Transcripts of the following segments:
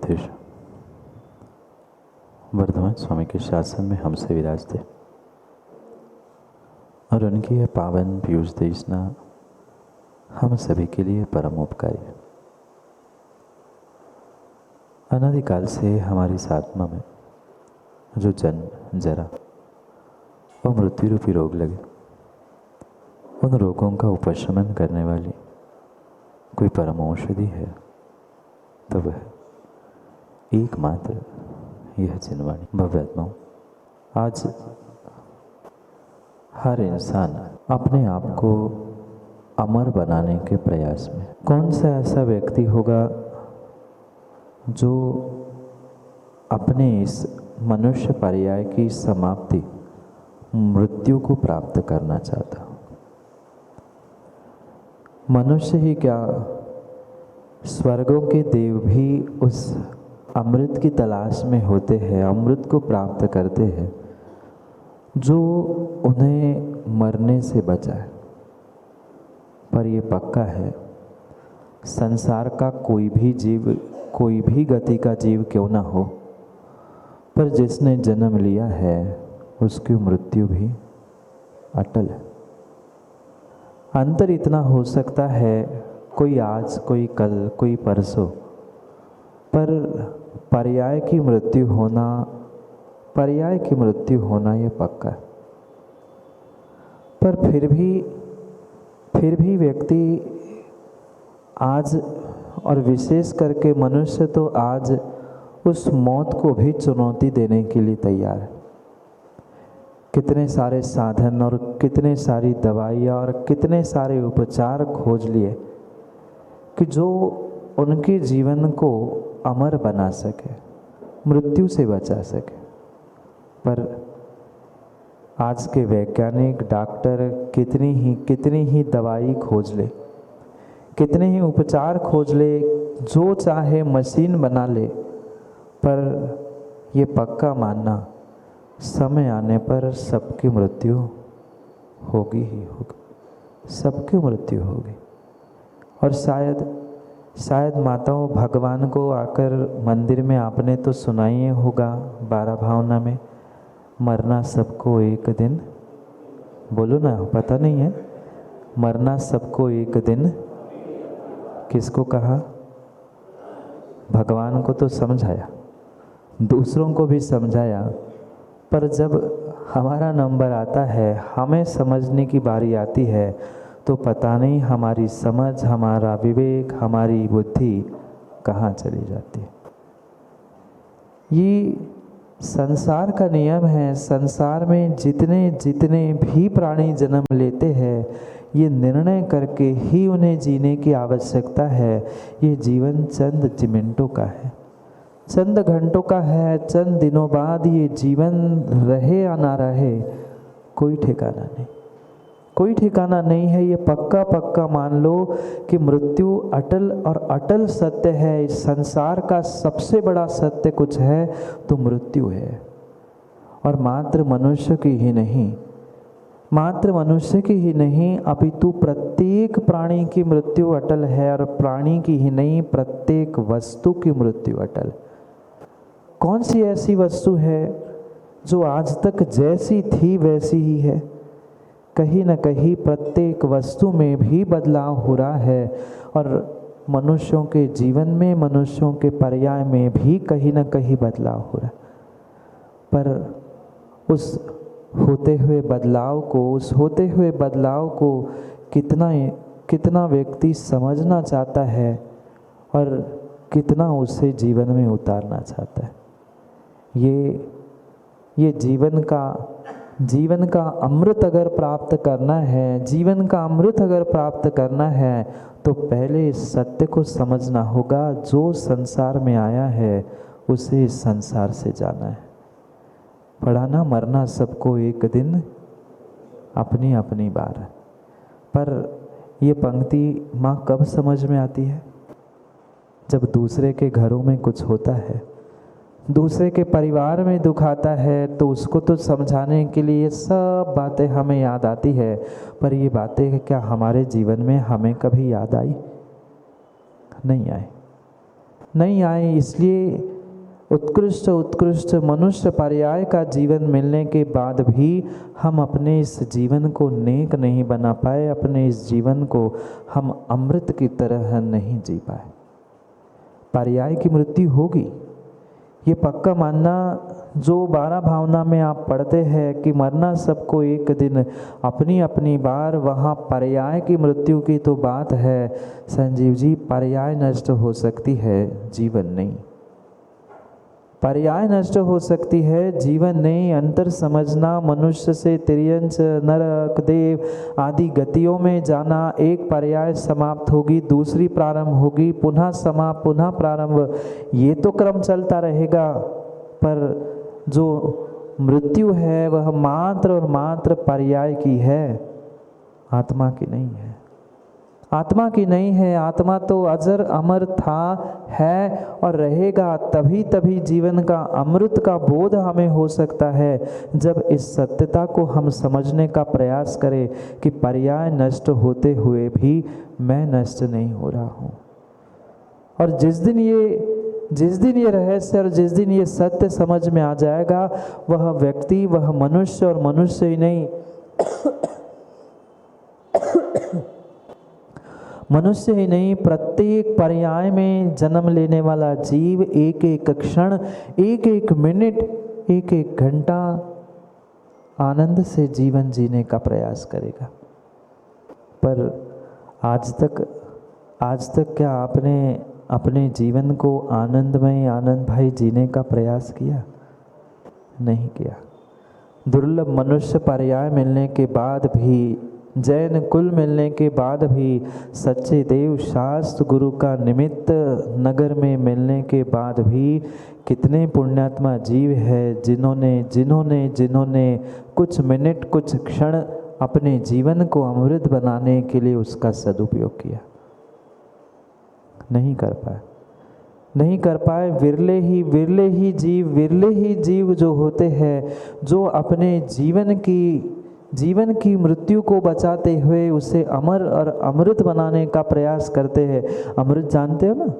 ज्योतिष वर्धमान स्वामी के शासन में हमसे विराजते और उनकी यह पावन पीयूष देशना हम सभी के लिए परम उपकारी है। अनादिकाल से हमारी इस आत्मा में जो जन्म, जरा और मृत्यु रूपी रोग लगे, उन रोगों का उपशमन करने वाली कोई परम औषधि है तो वह एकमात्र यह जिनवाणी भव्य आत्माओं। आज हर इंसान अपने आप को अमर बनाने के प्रयास में, कौन सा ऐसा व्यक्ति होगा जो अपने इस मनुष्य पर्याय की समाप्ति मृत्यु को प्राप्त करना चाहता हो। मनुष्य ही क्या, स्वर्गों के देव भी उस अमृत की तलाश में होते हैं, अमृत को प्राप्त करते हैं जो उन्हें मरने से बचाए। पर ये पक्का है, संसार का कोई भी जीव, कोई भी गति का जीव क्यों ना हो, पर जिसने जन्म लिया है उसकी मृत्यु भी अटल है। अंतर इतना हो सकता है, कोई आज, कोई कल, कोई परसों, पर पर्याय की मृत्यु होना ये पक्का है। पर फिर भी व्यक्ति आज, और विशेष करके मनुष्य तो आज उस मौत को भी चुनौती देने के लिए तैयार है। कितने सारे साधन और कितने सारी दवाइयाँ और कितने सारे उपचार खोज लिए कि जो उनके जीवन को अमर बना सके, मृत्यु से बचा सके। पर आज के वैज्ञानिक डॉक्टर कितनी ही दवाई खोज ले, कितने ही उपचार खोज ले, जो चाहे मशीन बना ले, पर ये पक्का मानना, समय आने पर सबकी मृत्यु होगी ही होगी, सबकी मृत्यु होगी। और शायद माताओं, भगवान को आकर मंदिर में आपने तो सुनाई होगा 12 भावना में, मरना सबको एक दिन, बोलो ना, पता नहीं है, मरना सबको एक दिन। किसको कहा? भगवान को तो समझाया, दूसरों को भी समझाया, पर जब हमारा नंबर आता है, हमें समझने की बारी आती है, तो पता नहीं हमारी समझ, हमारा विवेक, हमारी बुद्धि कहाँ चली जाती है। ये संसार का नियम है। संसार में जितने भी प्राणी जन्म लेते हैं, ये निर्णय करके ही उन्हें जीने की आवश्यकता है। ये जीवन चंद मिनटों का है, चंद घंटों का है, चंद दिनों बाद ये जीवन रहे या ना रहे, कोई ठिकाना नहीं, कोई ठिकाना नहीं है। ये पक्का मान लो कि मृत्यु अटल और अटल सत्य है। इस संसार का सबसे बड़ा सत्य कुछ है तो मृत्यु है। और मात्र मनुष्य की ही नहीं, अपितु प्रत्येक प्राणी की मृत्यु अटल है। और प्राणी की ही नहीं, प्रत्येक वस्तु की मृत्यु अटल। कौन सी ऐसी वस्तु है जो आज तक जैसी थी वैसी ही है? कहीं न कहीं प्रत्येक वस्तु में भी बदलाव हो रहा है, और मनुष्यों के जीवन में, मनुष्यों के पर्याय में भी कहीं न कहीं बदलाव हो रहा है। पर उस होते हुए बदलाव को कितना व्यक्ति समझना चाहता है और कितना उसे जीवन में उतारना चाहता है। ये जीवन का अमृत अगर प्राप्त करना है, तो पहले इस सत्य को समझना होगा, जो संसार में आया है उसे इस संसार से जाना है। पढ़ा ना, मरना सबको एक दिन, अपनी अपनी बार। पर ये पंक्ति माँ कब समझ में आती है? जब दूसरे के घरों में कुछ होता है, दूसरे के परिवार में दुख आता है, तो उसको तो समझाने के लिए ये सब बातें हमें याद आती है। पर ये बातें क्या हमारे जीवन में हमें कभी याद आई? नहीं आई। नहीं आए, इसलिए उत्कृष्ट उत्कृष्ट मनुष्य पर्याय का जीवन मिलने के बाद भी हम अपने इस जीवन को नेक नहीं बना पाए, अपने इस जीवन को हम अमृत की तरह नहीं जी पाए। पर्याय की मृत्यु होगी, ये पक्का मानना। जो 12 भावना में आप पढ़ते हैं कि मरना सबको एक दिन, अपनी अपनी बार, वहाँ पर्याय की मृत्यु की तो बात है संजीव जी। पर्याय नष्ट हो सकती है, जीवन नहीं। पर्याय नष्ट हो सकती है, जीवन नहीं। अंतर समझना, मनुष्य से तिर्यंच, नरक, देव आदि गतियों में जाना, एक पर्याय समाप्त होगी, दूसरी प्रारंभ होगी, पुनः समाप्त, पुनः प्रारंभ, ये तो क्रम चलता रहेगा। पर जो मृत्यु है वह मात्र और मात्र पर्याय की है, आत्मा की नहीं है। आत्मा की नहीं है। आत्मा तो अजर अमर था, है और रहेगा। तभी तभी जीवन का अमृत का बोध हमें हो सकता है जब इस सत्यता को हम समझने का प्रयास करें कि पर्याय नष्ट होते हुए भी मैं नष्ट नहीं हो रहा हूँ। और जिस दिन ये रहस्य और जिस दिन ये सत्य समझ में आ जाएगा, वह व्यक्ति, वह मनुष्य और मनुष्य ही नहीं, मनुष्य ही नहीं, प्रत्येक पर्याय में जन्म लेने वाला जीव एक एक क्षण, एक एक मिनट, एक एक घंटा आनंद से जीवन जीने का प्रयास करेगा। पर आज तक क्या आपने अपने जीवन को आनंदमय, आनंद भाई जीने का प्रयास किया? नहीं किया। दुर्लभ मनुष्य पर्याय मिलने के बाद भी, जैन कुल मिलने के बाद भी, सच्चे देव शास्त्र गुरु का निमित्त नगर में मिलने के बाद भी कितने पुण्यात्मा जीव है जिन्होंने कुछ मिनट, कुछ क्षण अपने जीवन को अमृत बनाने के लिए उसका सदुपयोग किया। नहीं कर पाए। विरले ही जीव जो होते हैं, जो अपने जीवन की मृत्यु को बचाते हुए उसे अमर और अमृत बनाने का प्रयास करते हैं। अमृत जानते हो ना?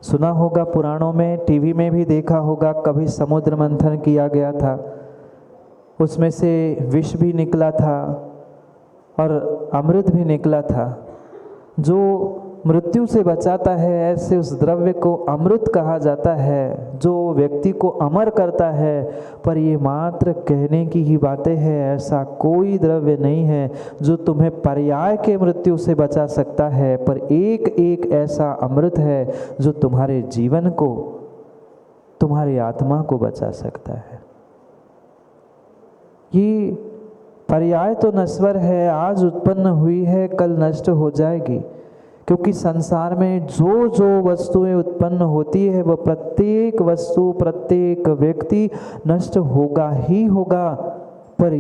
सुना होगा पुराणों में, टीवी में भी देखा होगा। कभी समुद्र मंथन किया गया था, उसमें से विष भी निकला था और अमृत भी निकला था। जो मृत्यु से बचाता है, ऐसे उस द्रव्य को अमृत कहा जाता है, जो व्यक्ति को अमर करता है। पर ये मात्र कहने की ही बातें हैं। ऐसा कोई द्रव्य नहीं है जो तुम्हें पर्याय के मृत्यु से बचा सकता है। पर एक एक ऐसा अमृत है जो तुम्हारे जीवन को, तुम्हारी आत्मा को बचा सकता है। ये पर्याय तो नश्वर है, आज उत्पन्न हुई है, कल नष्ट हो जाएगी। क्योंकि संसार में जो वस्तुएं उत्पन्न होती है वह प्रत्येक वस्तु, प्रत्येक व्यक्ति नष्ट होगा ही होगा। पर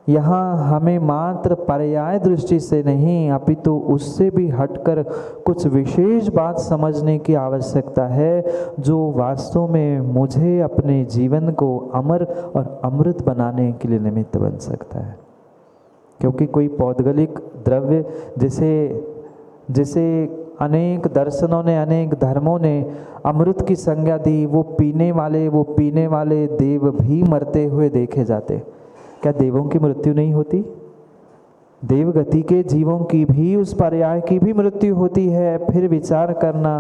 यहाँ हमें मात्र पर्याय दृष्टि से नहीं, अपितु उससे भी हटकर कुछ विशेष बात समझने की आवश्यकता है, जो वास्तव में मुझे अपने जीवन को अमर और अमृत बनाने के लिए निमित्त बन सकता है। क्योंकि कोई पौद्गलिक द्रव्य, जिसे अनेक दर्शनों ने, अनेक धर्मों ने अमृत की संज्ञा दी, वो पीने वाले देव भी मरते हुए देखे जाते। क्या देवों की मृत्यु नहीं होती? देवगति के जीवों की भी, उस पर्याय की भी मृत्यु होती है। फिर विचार करना,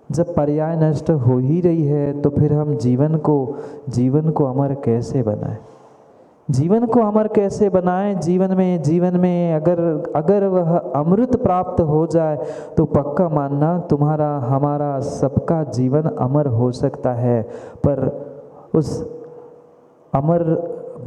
जब पर्याय नष्ट हो ही रही है तो फिर हम जीवन को अमर कैसे बनाएं? जीवन को अमर कैसे बनाएं? जीवन में अगर वह अमृत प्राप्त हो जाए तो पक्का मानना, तुम्हारा, हमारा, सबका जीवन अमर हो सकता है। पर उस अमर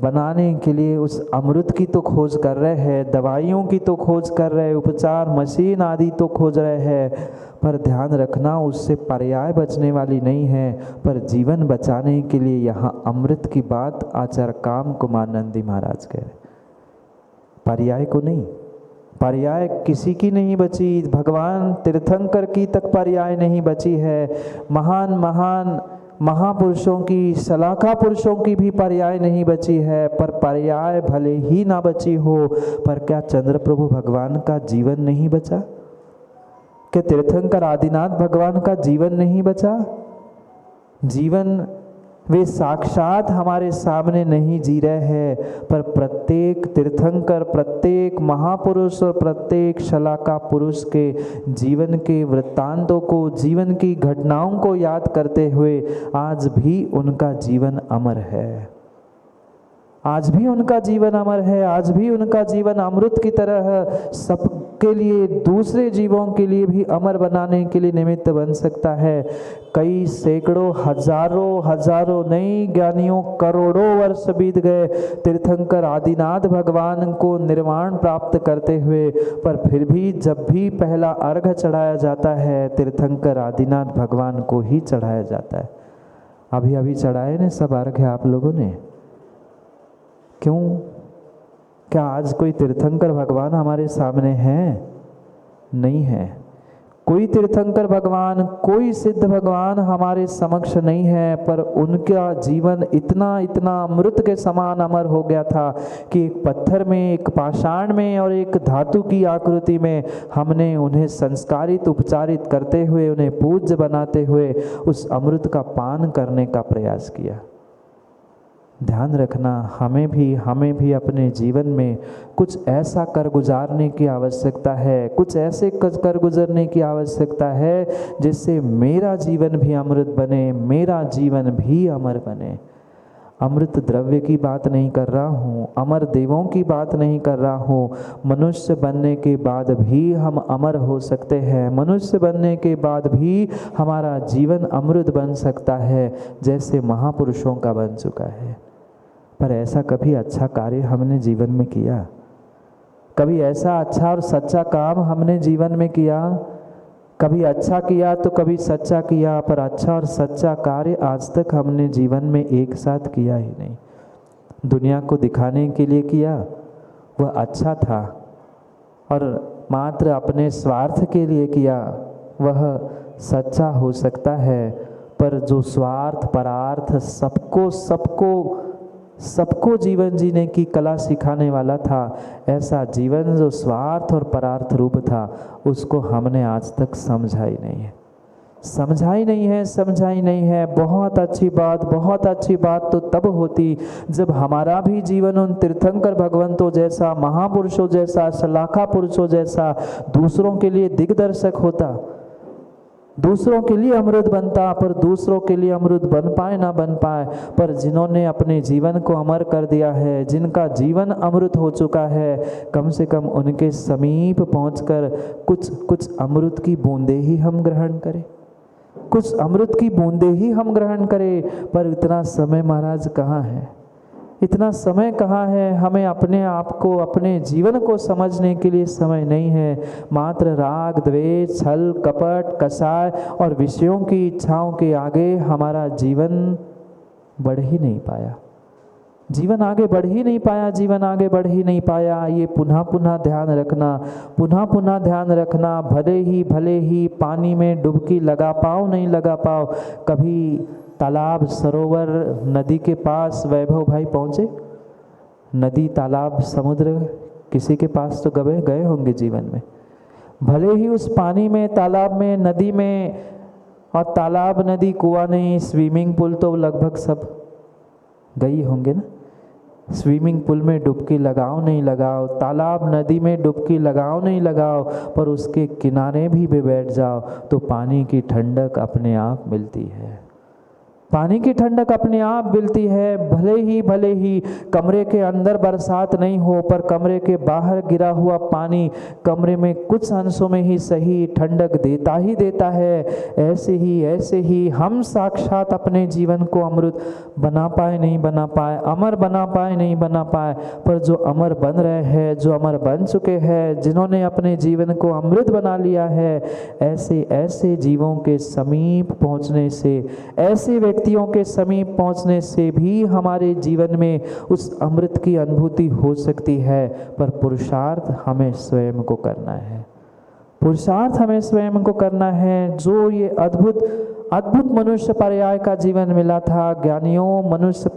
बनाने के लिए उस अमृत की तो खोज कर रहे हैं, दवाइयों की तो खोज कर रहे हैं, उपचार मशीन आदि तो खोज रहे हैं। पर ध्यान रखना, उससे पर्याय बचने वाली नहीं है। पर जीवन बचाने के लिए यहाँ अमृत की बात आचार्य काम कुमारनंदी महाराज कह रहे, पर्याय को नहीं। पर्याय किसी की नहीं बची, भगवान तीर्थंकर की तक पर्याय नहीं बची है। महान महापुरुषों की, शलाका पुरुषों की भी पर्याय नहीं बची है। पर पर्याय भले ही ना बची हो, पर क्या चंद्र प्रभु भगवान का जीवन नहीं बचा? क्या तीर्थंकर आदिनाथ भगवान का जीवन नहीं बचा? जीवन वे साक्षात हमारे सामने नहीं जी रहे हैं, पर प्रत्येक तीर्थंकर, प्रत्येक महापुरुष और प्रत्येक शलाका पुरुष के जीवन के वृत्तांतों को, जीवन की घटनाओं को याद करते हुए आज भी उनका जीवन अमर है। आज भी उनका जीवन अमर है, आज भी उनका जीवन अमृत की तरह सबके लिए, दूसरे जीवों के लिए भी अमर बनाने के लिए निमित्त बन सकता है। कई सैकड़ों, हजारों नहीं ज्ञानियों करोड़ों वर्ष बीत गए तीर्थंकर आदिनाथ भगवान को निर्वाण प्राप्त करते हुए, पर फिर भी जब भी पहला अर्घ चढ़ाया जाता है तीर्थंकर आदिनाथ भगवान को ही चढ़ाया जाता है। अभी अभी चढ़ाए ने सब अर्घ आप लोगों ने। क्यों? क्या आज कोई तीर्थंकर भगवान हमारे सामने है? नहीं है। कोई तीर्थंकर भगवान, कोई सिद्ध भगवान हमारे समक्ष नहीं है, पर उनका जीवन इतना अमृत के समान अमर हो गया था कि एक पत्थर में, एक पाषाण में और एक धातु की आकृति में हमने उन्हें संस्कारित, उपचारित करते हुए, उन्हें पूज्य बनाते हुए उस अमृत का पान करने का प्रयास किया। ध्यान रखना, हमें भी अपने जीवन में कुछ ऐसा कर गुजारने की आवश्यकता है, कुछ ऐसे कर गुजरने की आवश्यकता है जिससे मेरा जीवन भी अमृत बने, मेरा जीवन भी अमर बने। अमृत द्रव्य की बात नहीं कर रहा हूँ, अमर देवों की बात नहीं कर रहा हूँ। मनुष्य बनने के बाद भी हम अमर हो सकते हैं, मनुष्य बनने के बाद भी हमारा जीवन अमृत बन सकता है, जैसे महापुरुषों का बन चुका है। पर ऐसा कभी अच्छा कार्य हमने जीवन में किया? कभी ऐसा अच्छा और सच्चा काम हमने जीवन में किया? कभी अच्छा किया तो कभी सच्चा किया, पर अच्छा और सच्चा कार्य आज तक हमने जीवन में एक साथ किया ही नहीं। दुनिया को दिखाने के लिए किया, वह अच्छा था, और मात्र अपने स्वार्थ के लिए किया, वह सच्चा हो सकता है। पर जो स्वार्थ, परार्थ, सबको जीवन जीने की कला सिखाने वाला था, ऐसा जीवन जो स्वार्थ और परार्थ रूप था, उसको हमने आज तक समझा ही नहीं है। बहुत अच्छी बात तो तब होती जब हमारा भी जीवन उन तीर्थंकर भगवंतों जैसा, महापुरुषों जैसा, शलाका पुरुषों जैसा दूसरों के लिए दिग्दर्शक होता, दूसरों के लिए अमृत बनता। पर दूसरों के लिए अमृत बन पाए ना बन पाए, पर जिन्होंने अपने जीवन को अमर कर दिया है, जिनका जीवन अमृत हो चुका है, कम से कम उनके समीप पहुंचकर कुछ अमृत की बूंदे ही हम ग्रहण करें, कुछ अमृत की बूंदे ही हम ग्रहण करें। पर इतना समय महाराज कहाँ है? इतना समय कहाँ है? हमें अपने आप को, अपने जीवन को समझने के लिए समय नहीं है। मात्र राग, द्वेष, छल, कपट, कसाय और विषयों की इच्छाओं के आगे हमारा जीवन बढ़ ही नहीं पाया, जीवन आगे बढ़ ही नहीं पाया। ये पुनः ध्यान रखना। भले ही पानी में डुबकी लगा पाओ नहीं लगा पाओ, कभी तालाब, सरोवर, नदी के पास वैभव भाई पहुँचे? नदी, तालाब, समुद्र किसी के पास तो गए होंगे जीवन में। भले ही उस पानी में, तालाब में, नदी में, और तालाब, नदी, कुआं नहीं, स्विमिंग पूल तो लगभग सब गई होंगे ना। स्विमिंग पूल में डुबकी लगाओ नहीं लगाओ, तालाब, नदी में डुबकी लगाओ नहीं लगाओ, पर उसके किनारे भी बैठ जाओ तो पानी की ठंडक अपने आप मिलती है। पानी की ठंडक अपने आप मिलती है। भले ही कमरे के अंदर बरसात नहीं हो, पर कमरे के बाहर गिरा हुआ पानी कमरे में कुछ अंशों में ही सही ठंडक देता ही देता है। ऐसे ही हम साक्षात अपने जीवन को अमृत बना पाए नहीं बना पाए, अमर बना पाए नहीं बना पाए, पर जो अमर बन रहे हैं, जो अमर बन चुके हैं, जिन्होंने अपने जीवन को अमृत बना लिया है, ऐसे जीवों के समीप पहुँचने से, ऐसे व्यक्तियों के समीप पहुंचने से भी हमारे जीवन में उस अमृत की अनुभूति हो सकती है। पर पुरुषार्थ हमें स्वयं को करना है। पुरुषार्थ हमें स्वयं को करना है। जो ये अद्भुत अद्भुत मनुष्य पर्याय का जीवन मिला था ज्ञानियों, मनुष्य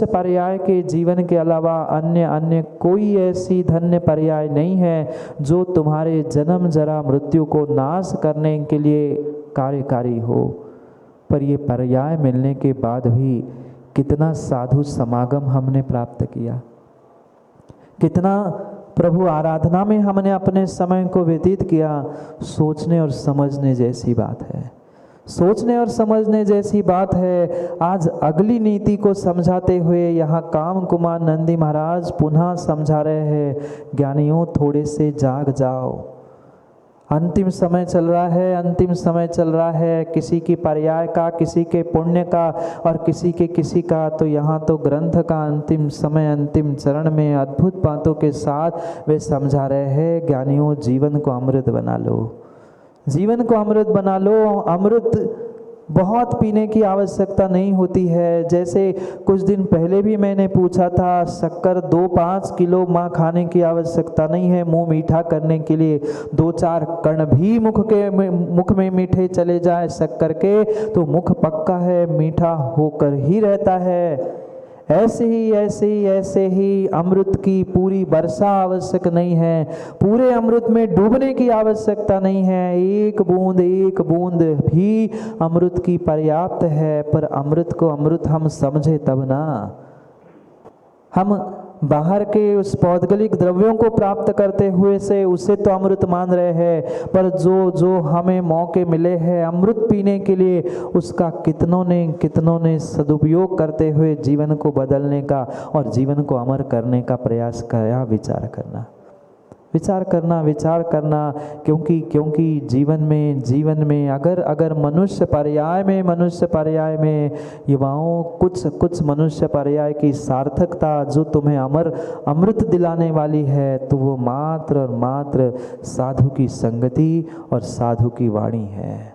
पर्याय के जीवन के अलावा अन्य कोई ऐसी धन्य पर्याय नहीं है जो तुम्हारे जन्म जरा मृत्यु को नाश करने के लिए कार्यकारी हो। पर ये पर्याय मिलने के बाद भी कितना साधु समागम हमने प्राप्त किया, कितना प्रभु आराधना में हमने अपने समय को व्यतीत किया। सोचने और समझने जैसी बात है, सोचने और समझने जैसी बात है। आज अगली नीति को समझाते हुए यहाँ काम कुमार नंदी महाराज पुनः समझा रहे हैं, ज्ञानियों थोड़े से जाग जाओ, अंतिम समय चल रहा है, अंतिम समय चल रहा है, किसी की पर्याय का, किसी के पुण्य का और किसी का। तो यहाँ तो ग्रंथ का अंतिम समय, अंतिम चरण में अद्भुत बातों के साथ वे समझा रहे हैं, ज्ञानियों जीवन को अमृत बना लो, जीवन को अमृत बना लो। अमृत बहुत पीने की आवश्यकता नहीं होती है। जैसे कुछ दिन पहले भी मैंने पूछा था, शक्कर 2-5 किलो माँ खाने की आवश्यकता नहीं है मुंह मीठा करने के लिए। 2-4 कण भी मुख में मीठे चले जाए शक्कर के तो मुख पक्का है, मीठा होकर ही रहता है। ऐसे ही अमृत की पूरी वर्षा आवश्यक नहीं है, पूरे अमृत में डूबने की आवश्यकता नहीं है। एक बूंद भी अमृत की पर्याप्त है। पर अमृत को अमृत हम समझे तब ना। हम बाहर के उस पौद्गलिक द्रव्यों को प्राप्त करते हुए से उसे तो अमृत मान रहे हैं, पर जो हमें मौके मिले हैं अमृत पीने के लिए, उसका कितनों ने सदुपयोग करते हुए जीवन को बदलने का और जीवन को अमर करने का प्रयास किया। विचार करना क्योंकि जीवन में अगर मनुष्य पर्याय में युवाओं कुछ मनुष्य पर्याय की सार्थकता जो तुम्हें अमृत दिलाने वाली है, तो वो मात्र और मात्र साधु की संगति और साधु की वाणी है।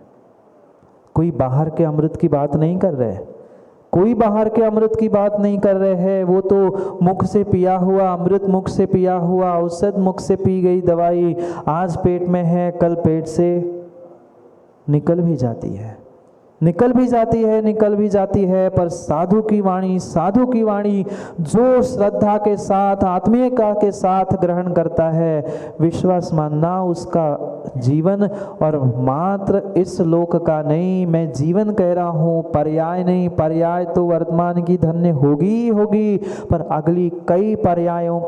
कोई बाहर के अमृत की बात नहीं कर रहे, कोई बाहर के अमृत की बात नहीं कर रहे हैं। वो तो मुख से पिया हुआ अमृत, मुख से पिया हुआ औषध, मुख से पी गई दवाई आज पेट में है, कल पेट से निकल भी जाती है। पर साधु की वाणी जो श्रद्धा के साथ, आत्मीयता के साथ ग्रहण करता है, विश्वास मानना उसका जीवन, और मात्र इस लोक का नहीं, मैं जीवन कह रहा हूँ, पर्याय नहीं। पर्याय तो वर्तमान की धन्य होगी, पर अगली कई पर्यायों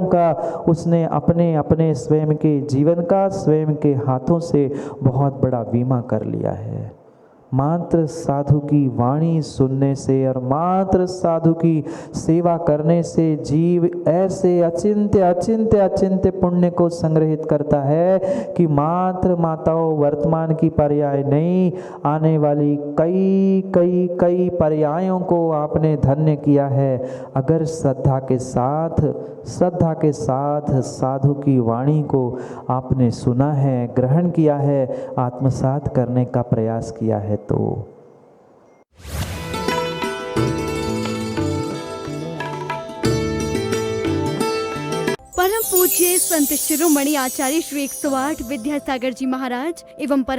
का उसने अपने स्वयं के जीवन का, स्वयं के हाथों से बहुत बड़ा बीमा कर लिया है। मात्र साधु की वाणी सुनने से और मात्र साधु की सेवा करने से जीव ऐसे अचिंत्य पुण्य को संग्रहित करता है कि मात्र माताओं वर्तमान की पर्याय नहीं, आने वाली कई पर्यायों को आपने धन्य किया है। अगर श्रद्धा के साथ साधु की वाणी को आपने सुना है, ग्रहण किया है, आत्मसात करने का प्रयास किया है तो परम पूज्य संत शिरोमणि आचार्य श्री 108 विद्यासागर जी महाराज एवं